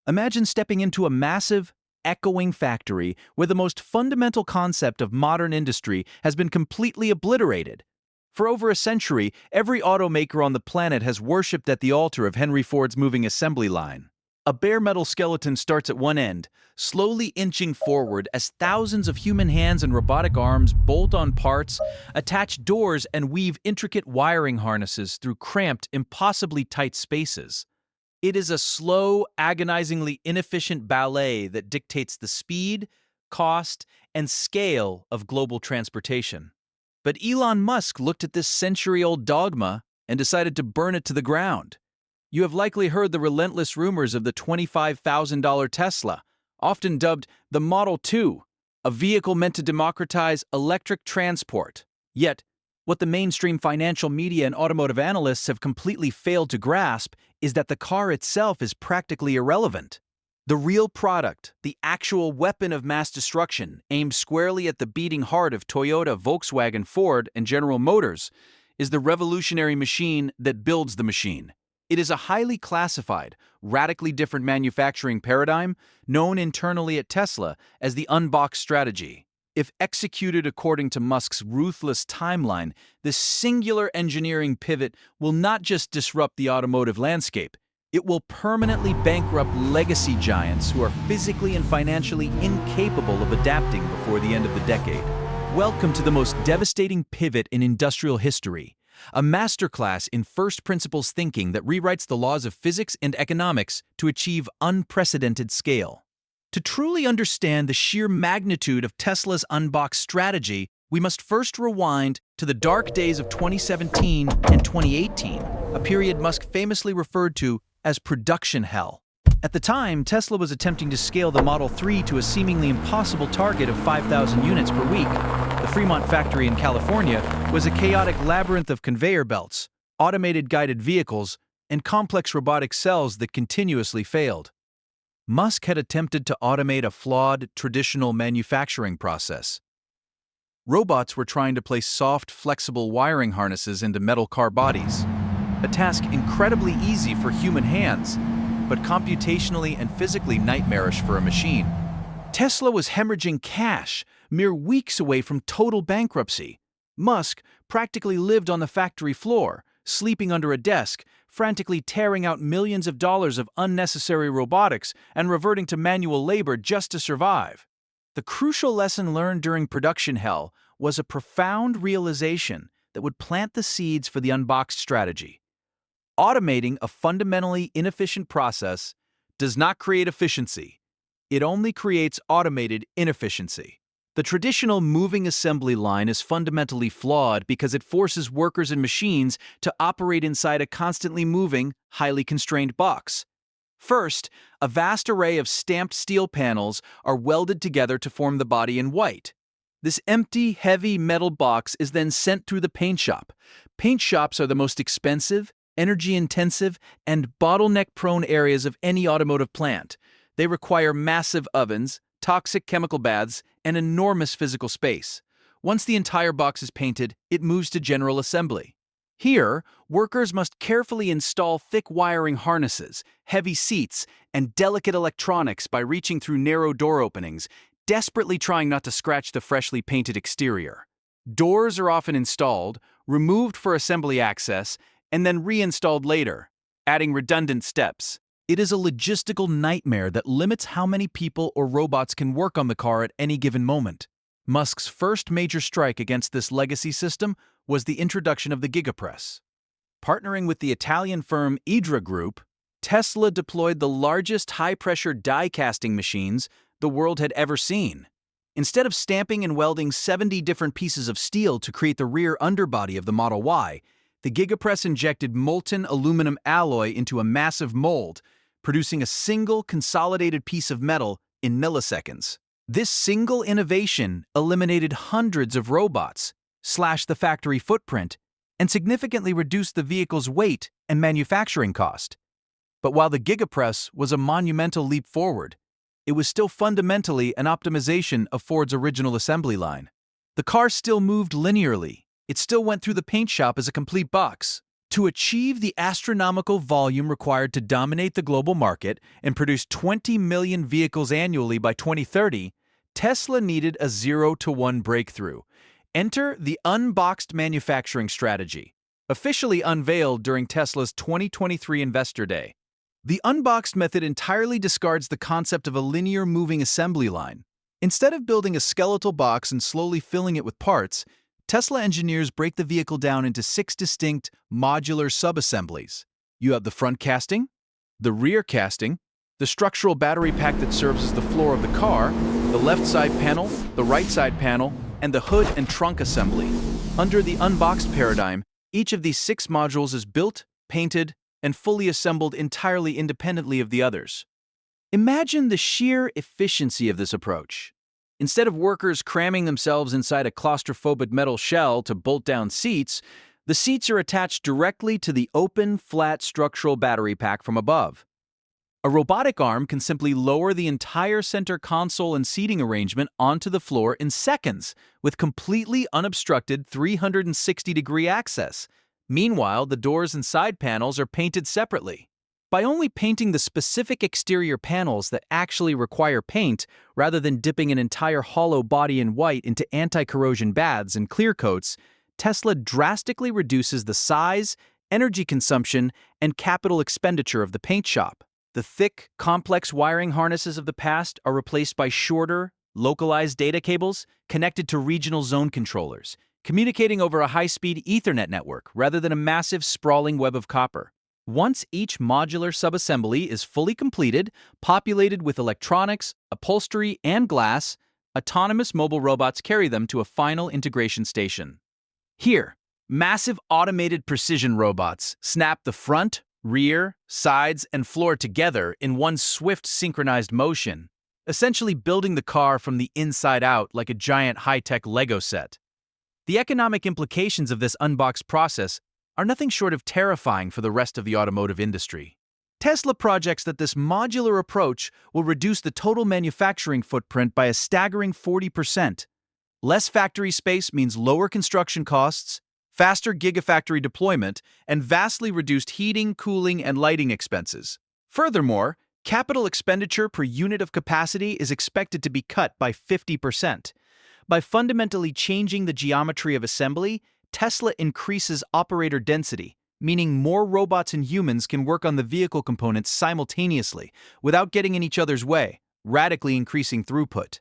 Imagine stepping into a massive, echoing factory where the most fundamental concept of modern industry has been completely obliterated. For over a century, every automaker on the planet has worshipped at the altar of Henry Ford's moving assembly line. A bare metal skeleton starts at one end, slowly inching forward as thousands of human hands and robotic arms bolt on parts, attach doors, and weave intricate wiring harnesses through cramped, impossibly tight spaces. It is a slow, agonizingly inefficient ballet that dictates the speed, cost, and scale of global transportation. But Elon Musk looked at this century-old dogma and decided to burn it to the ground. You have likely heard the relentless rumors of the $25,000 Tesla, often dubbed the Model 2, a vehicle meant to democratize electric transport. Yet, what the mainstream financial media and automotive analysts have completely failed to grasp is that the car itself is practically irrelevant. The real product, the actual weapon of mass destruction, aimed squarely at the beating heart of Toyota, Volkswagen, Ford, and General Motors, is the revolutionary machine that builds the machine. It is a highly classified, radically different manufacturing paradigm known internally at Tesla as the Unboxed strategy. If executed according to Musk's ruthless timeline, this singular engineering pivot will not just disrupt the automotive landscape, it will permanently bankrupt legacy giants who are physically and financially incapable of adapting before the end of the decade. Welcome to the most devastating pivot in industrial history, a masterclass in first principles thinking that rewrites the laws of physics and economics to achieve unprecedented scale. To truly understand the sheer magnitude of Tesla's Unboxed strategy, we must first rewind to the dark days of 2017 and 2018, a period Musk famously referred to as production hell. At the time, Tesla was attempting to scale the Model 3 to a seemingly impossible target of 5,000 units per week. The Fremont factory in California was a chaotic labyrinth of conveyor belts, automated guided vehicles, and complex robotic cells that continuously failed. Musk had attempted to automate a flawed, traditional manufacturing process. Robots were trying to place soft, flexible wiring harnesses into metal car bodies, a task incredibly easy for human hands, but computationally and physically nightmarish for a machine. Tesla was hemorrhaging cash, mere weeks away from total bankruptcy. Musk practically lived on the factory floor, sleeping under a desk, frantically tearing out millions of dollars of unnecessary robotics and reverting to manual labor just to survive. The crucial lesson learned during production hell was a profound realization that would plant the seeds for the Unboxed strategy. Automating a fundamentally inefficient process does not create efficiency. It only creates automated inefficiency. The traditional moving assembly line is fundamentally flawed because it forces workers and machines to operate inside a constantly moving, highly constrained box. First, a vast array of stamped steel panels are welded together to form the body in white. This empty, heavy metal box is then sent through the paint shop. Paint shops are the most expensive, energy-intensive, and bottleneck-prone areas of any automotive plant. They require massive ovens, toxic chemical baths, and enormous physical space. Once the entire box is painted, it moves to general assembly. Here, workers must carefully install thick wiring harnesses, heavy seats, and delicate electronics by reaching through narrow door openings, desperately trying not to scratch the freshly painted exterior. Doors are often installed, removed for assembly access, and then reinstalled later, adding redundant steps. It is a logistical nightmare that limits how many people or robots can work on the car at any given moment. Musk's first major strike against this legacy system was the introduction of the Gigapress. Partnering with the Italian firm Idra Group, Tesla deployed the largest high-pressure die-casting machines the world had ever seen. Instead of stamping and welding 70 different pieces of steel to create the rear underbody of the Model Y, the Gigapress injected molten aluminum alloy into a massive mold, producing a single consolidated piece of metal in milliseconds. This single innovation eliminated hundreds of robots, slashed the factory footprint, and significantly reduced the vehicle's weight and manufacturing cost. But while the Gigapress was a monumental leap forward, it was still fundamentally an optimization of Ford's original assembly line. The car still moved linearly. It still went through the paint shop as a complete box, To achieve the astronomical volume required to dominate the global market and produce 20 million vehicles annually by 2030, Tesla needed a 0-to-1 breakthrough. Enter the Unboxed manufacturing strategy, officially unveiled during Tesla's 2023 Investor Day. The Unboxed method entirely discards the concept of a linear moving assembly line. Instead of building a skeletal box and slowly filling it with parts, Tesla engineers break the vehicle down into 6 distinct modular sub-assemblies. You have the front casting, the rear casting, the structural battery pack that serves as the floor of the car, the left side panel, the right side panel, and the hood and trunk assembly. Under the Unboxed paradigm, each of these 6 modules is built, painted, and fully assembled entirely independently of the others. Imagine the sheer efficiency of this approach. Instead of workers cramming themselves inside a claustrophobic metal shell to bolt down seats, the seats are attached directly to the open, flat structural battery pack from above. A robotic arm can simply lower the entire center console and seating arrangement onto the floor in seconds, with completely unobstructed 360-degree access. Meanwhile, the doors and side panels are painted separately. By only painting the specific exterior panels that actually require paint, rather than dipping an entire hollow body in white into anti-corrosion baths and clear coats, Tesla drastically reduces the size, energy consumption, and capital expenditure of the paint shop. The thick, complex wiring harnesses of the past are replaced by shorter, localized data cables connected to regional zone controllers, communicating over a high-speed Ethernet network rather than a massive, sprawling web of copper. Once each modular subassembly is fully completed, populated with electronics, upholstery, and glass, autonomous mobile robots carry them to a final integration station. Here, massive automated precision robots snap the front, rear, sides, and floor together in one swift synchronized motion, essentially building the car from the inside out like a giant high-tech Lego set. The economic implications of this unboxed process are nothing short of terrifying for the rest of the automotive industry. Tesla projects that this modular approach will reduce the total manufacturing footprint by a staggering 40%. Less factory space means lower construction costs, faster gigafactory deployment, and vastly reduced heating, cooling, and lighting expenses. Furthermore, capital expenditure per unit of capacity is expected to be cut by 50%. By fundamentally changing the geometry of assembly, Tesla increases operator density, meaning more robots and humans can work on the vehicle components simultaneously without getting in each other's way, radically increasing throughput.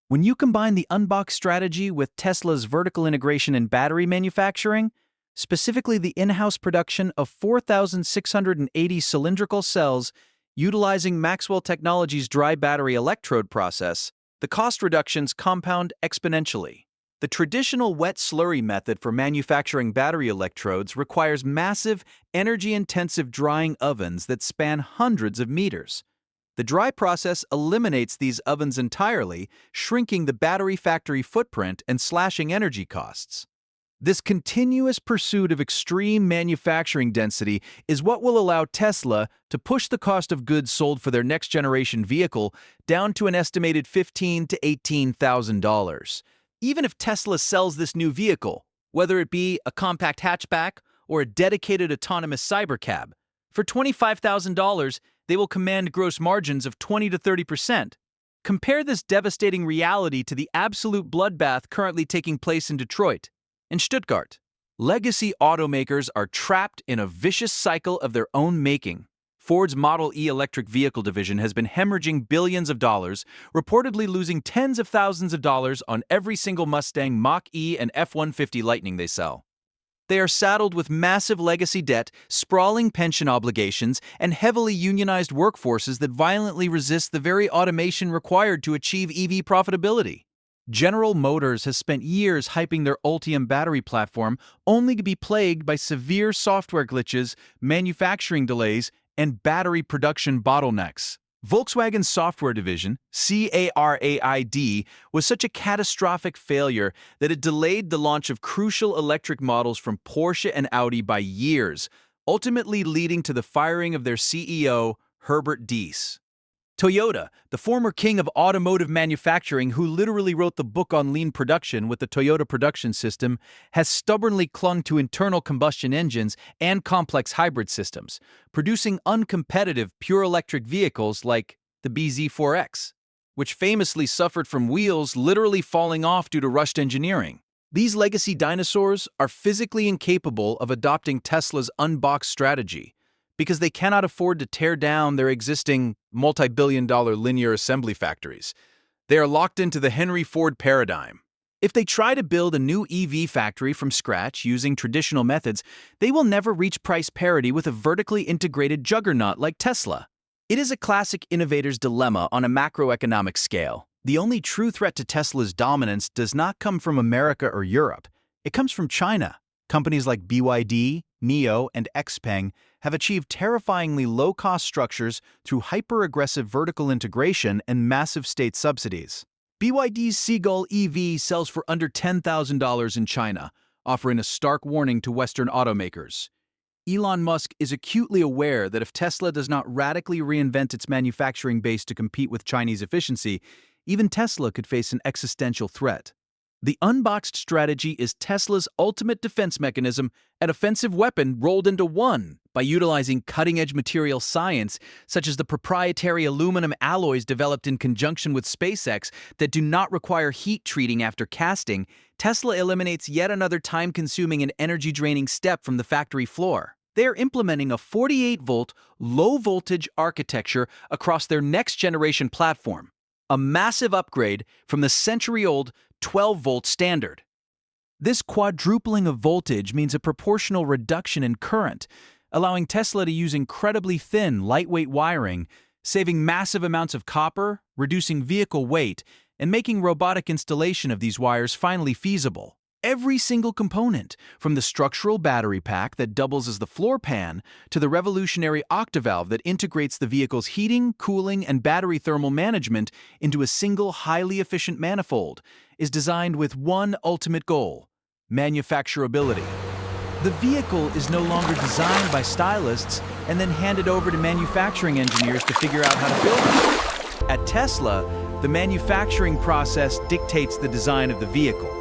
When you combine the Unboxed strategy with Tesla's vertical integration in battery manufacturing, specifically the in-house production of 4,680 cylindrical cells utilizing Maxwell Technologies' dry battery electrode process, the cost reductions compound exponentially. The traditional wet slurry method for manufacturing battery electrodes requires massive, energy-intensive drying ovens that span hundreds of meters. The dry process eliminates these ovens entirely, shrinking the battery factory footprint and slashing energy costs. This continuous pursuit of extreme manufacturing density is what will allow Tesla to push the cost of goods sold for their next-generation vehicle down to an estimated $15,000 to $18,000. Even if Tesla sells this new vehicle, whether it be a compact hatchback or a dedicated autonomous cybercab, for $25,000, they will command gross margins of 20 to 30%. Compare this devastating reality to the absolute bloodbath currently taking place in Detroit and Stuttgart. Legacy automakers are trapped in a vicious cycle of their own making. Ford's Model E electric vehicle division has been hemorrhaging billions of dollars, reportedly losing tens of thousands of dollars on every single Mustang Mach-E and F-150 Lightning they sell. They are saddled with massive legacy debt, sprawling pension obligations, and heavily unionized workforces that violently resist the very automation required to achieve EV profitability. General Motors has spent years hyping their Ultium battery platform only to be plagued by severe software glitches, manufacturing delays, and battery production bottlenecks. Volkswagen's software division, CARAID, was such a catastrophic failure that it delayed the launch of crucial electric models from Porsche and Audi by years, ultimately leading to the firing of their CEO, Herbert Diess. Toyota, the former king of automotive manufacturing who literally wrote the book on lean production with the Toyota production system, has stubbornly clung to internal combustion engines and complex hybrid systems, producing uncompetitive pure electric vehicles like the BZ4X, which famously suffered from wheels literally falling off due to rushed engineering. These legacy dinosaurs are physically incapable of adopting Tesla's Unboxed strategy, because they cannot afford to tear down their existing multi-billion-dollar linear assembly factories. They are locked into the Henry Ford paradigm. If they try to build a new EV factory from scratch using traditional methods, they will never reach price parity with a vertically integrated juggernaut like Tesla. It is a classic innovator's dilemma on a macroeconomic scale. The only true threat to Tesla's dominance does not come from America or Europe. It comes from China. Companies like BYD, NIO, and XPeng have achieved terrifyingly low-cost structures through hyper-aggressive vertical integration and massive state subsidies. BYD's Seagull EV sells for under $10,000 in China, offering a stark warning to Western automakers. Elon Musk is acutely aware that if Tesla does not radically reinvent its manufacturing base to compete with Chinese efficiency, even Tesla could face an existential threat. The Unboxed strategy is Tesla's ultimate defense mechanism, an offensive weapon rolled into one by utilizing cutting-edge material science, such as the proprietary aluminum alloys developed in conjunction with SpaceX that do not require heat treating after casting. Tesla eliminates yet another time-consuming and energy-draining step from the factory floor. They are implementing a 48-volt, low-voltage architecture across their next-generation platform, a massive upgrade from the century-old 12-volt standard. This quadrupling of voltage means a proportional reduction in current, allowing Tesla to use incredibly thin, lightweight wiring, saving massive amounts of copper, reducing vehicle weight, and making robotic installation of these wires finally feasible. Every single component, from the structural battery pack that doubles as the floor pan to the revolutionary octavalve that integrates the vehicle's heating, cooling, and battery thermal management into a single highly efficient manifold, is designed with one ultimate goal: manufacturability. The vehicle is no longer designed by stylists and then handed over to manufacturing engineers to figure out how to build it. At Tesla, the manufacturing process dictates the design of the vehicle.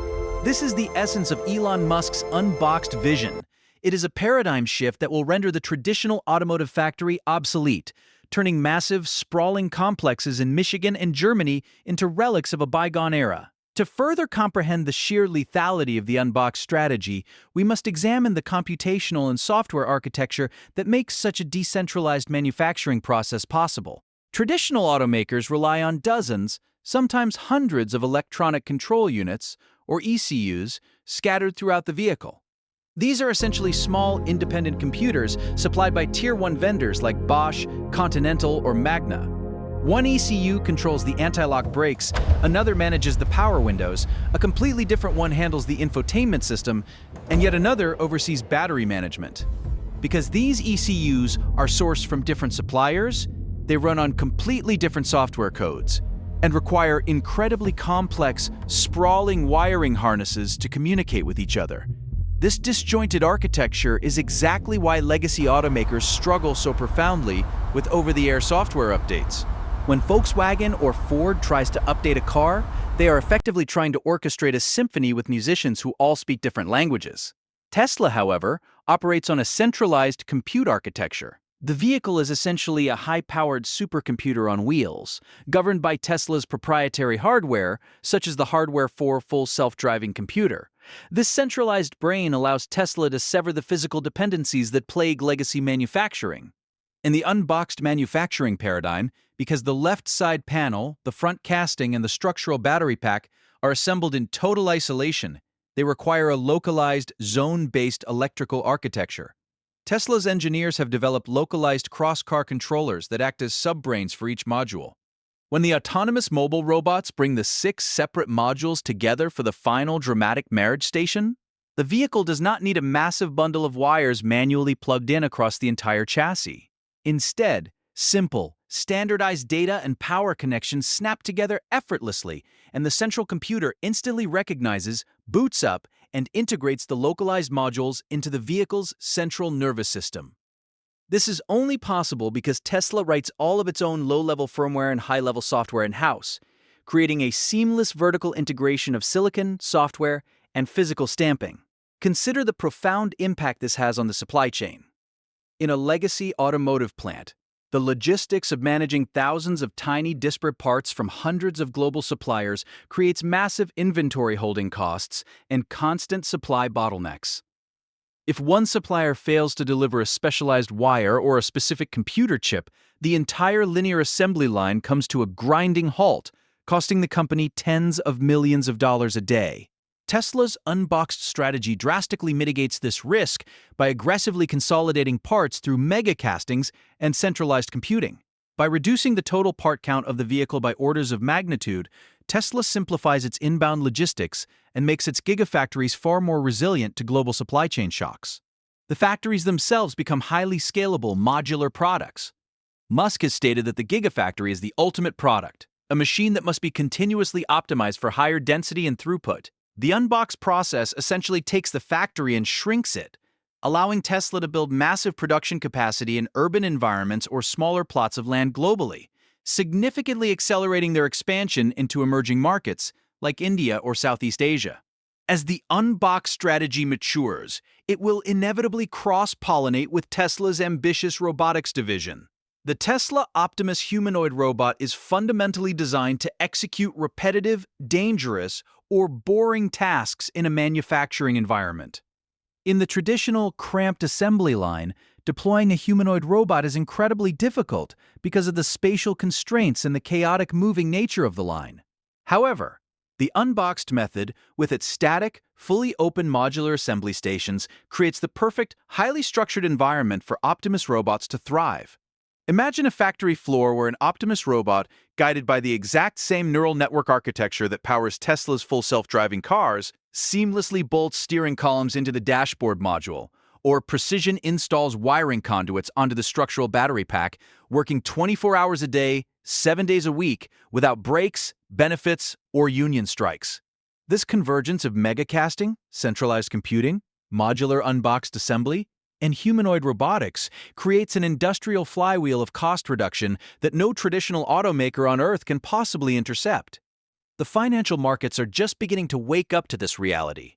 This is the essence of Elon Musk's Unboxed vision. It is a paradigm shift that will render the traditional automotive factory obsolete, turning massive, sprawling complexes in Michigan and Germany into relics of a bygone era. To further comprehend the sheer lethality of the Unboxed strategy, we must examine the computational and software architecture that makes such a decentralized manufacturing process possible. Traditional automakers rely on dozens, sometimes hundreds of electronic control units, or ECUs, scattered throughout the vehicle. These are essentially small, independent computers supplied by Tier 1 vendors like Bosch, Continental, or Magna. One ECU controls the anti-lock brakes, another manages the power windows, a completely different one handles the infotainment system, and yet another oversees battery management. Because these ECUs are sourced from different suppliers, they run on completely different software codes and require incredibly complex, sprawling wiring harnesses to communicate with each other. This disjointed architecture is exactly why legacy automakers struggle so profoundly with over-the-air software updates. When Volkswagen or Ford tries to update a car, they are effectively trying to orchestrate a symphony with musicians who all speak different languages. Tesla, however, operates on a centralized compute architecture. The vehicle is essentially a high-powered supercomputer on wheels, governed by Tesla's proprietary hardware, such as the hardware for full self-driving computer. This centralized brain allows Tesla to sever the physical dependencies that plague legacy manufacturing. In the Unboxed manufacturing paradigm, because the left side panel, the front casting, and the structural battery pack are assembled in total isolation, they require a localized, zone-based electrical architecture. Tesla's engineers have developed localized cross-car controllers that act as sub-brains for each module. When the autonomous mobile robots bring the 6 separate modules together for the final dramatic marriage station, the vehicle does not need a massive bundle of wires manually plugged in across the entire chassis. Instead, simple, standardized data and power connections snap together effortlessly, and the central computer instantly recognizes, boots up, and integrates the localized modules into the vehicle's central nervous system. This is only possible because Tesla writes all of its own low-level firmware and high-level software in-house, creating a seamless vertical integration of silicon, software, and physical stamping. Consider the profound impact this has on the supply chain. In a legacy automotive plant, the logistics of managing thousands of tiny disparate parts from hundreds of global suppliers creates massive inventory holding costs and constant supply bottlenecks. If one supplier fails to deliver a specialized wire or a specific computer chip, the entire linear assembly line comes to a grinding halt, costing the company tens of millions of dollars a day. Tesla's Unboxed strategy drastically mitigates this risk by aggressively consolidating parts through megacastings and centralized computing. By reducing the total part count of the vehicle by orders of magnitude, Tesla simplifies its inbound logistics and makes its gigafactories far more resilient to global supply chain shocks. The factories themselves become highly scalable, modular products. Musk has stated that the Gigafactory is the ultimate product, a machine that must be continuously optimized for higher density and throughput. The Unboxed process essentially takes the factory and shrinks it, allowing Tesla to build massive production capacity in urban environments or smaller plots of land globally, significantly accelerating their expansion into emerging markets like India or Southeast Asia. As the Unboxed strategy matures, it will inevitably cross-pollinate with Tesla's ambitious robotics division. The Tesla Optimus humanoid robot is fundamentally designed to execute repetitive, dangerous, or boring tasks in a manufacturing environment. In the traditional cramped assembly line, deploying a humanoid robot is incredibly difficult because of the spatial constraints and the chaotic moving nature of the line. However, the Unboxed method, with its static, fully open modular assembly stations, creates the perfect, highly structured environment for Optimus robots to thrive. Imagine a factory floor where an Optimus robot, guided by the exact same neural network architecture that powers Tesla's full self-driving cars, seamlessly bolts steering columns into the dashboard module, or precision installs wiring conduits onto the structural battery pack, working 24 hours a day, 7 days a week, without breaks, benefits, or union strikes. This convergence of megacasting, centralized computing, modular unboxed assembly, and humanoid robotics creates an industrial flywheel of cost reduction that no traditional automaker on Earth can possibly intercept. The financial markets are just beginning to wake up to this reality.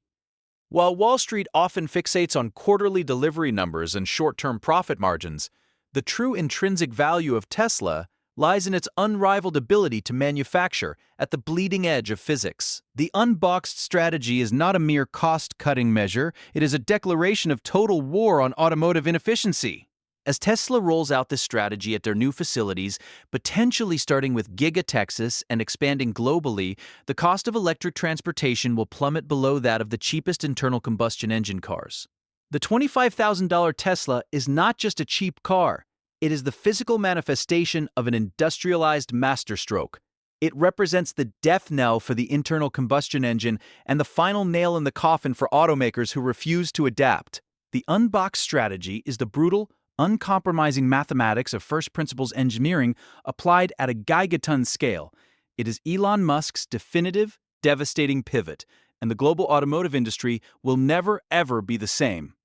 While Wall Street often fixates on quarterly delivery numbers and short-term profit margins, the true intrinsic value of Tesla lies in its unrivaled ability to manufacture at the bleeding edge of physics. The Unboxed strategy is not a mere cost-cutting measure, it is a declaration of total war on automotive inefficiency. As Tesla rolls out this strategy at their new facilities, potentially starting with Giga Texas and expanding globally, the cost of electric transportation will plummet below that of the cheapest internal combustion engine cars. The $25,000 Tesla is not just a cheap car. It is the physical manifestation of an industrialized masterstroke. It represents the death knell for the internal combustion engine and the final nail in the coffin for automakers who refuse to adapt. The Unboxed strategy is the brutal, uncompromising mathematics of first principles engineering applied at a gigaton scale. It is Elon Musk's definitive, devastating pivot, and the global automotive industry will never ever be the same.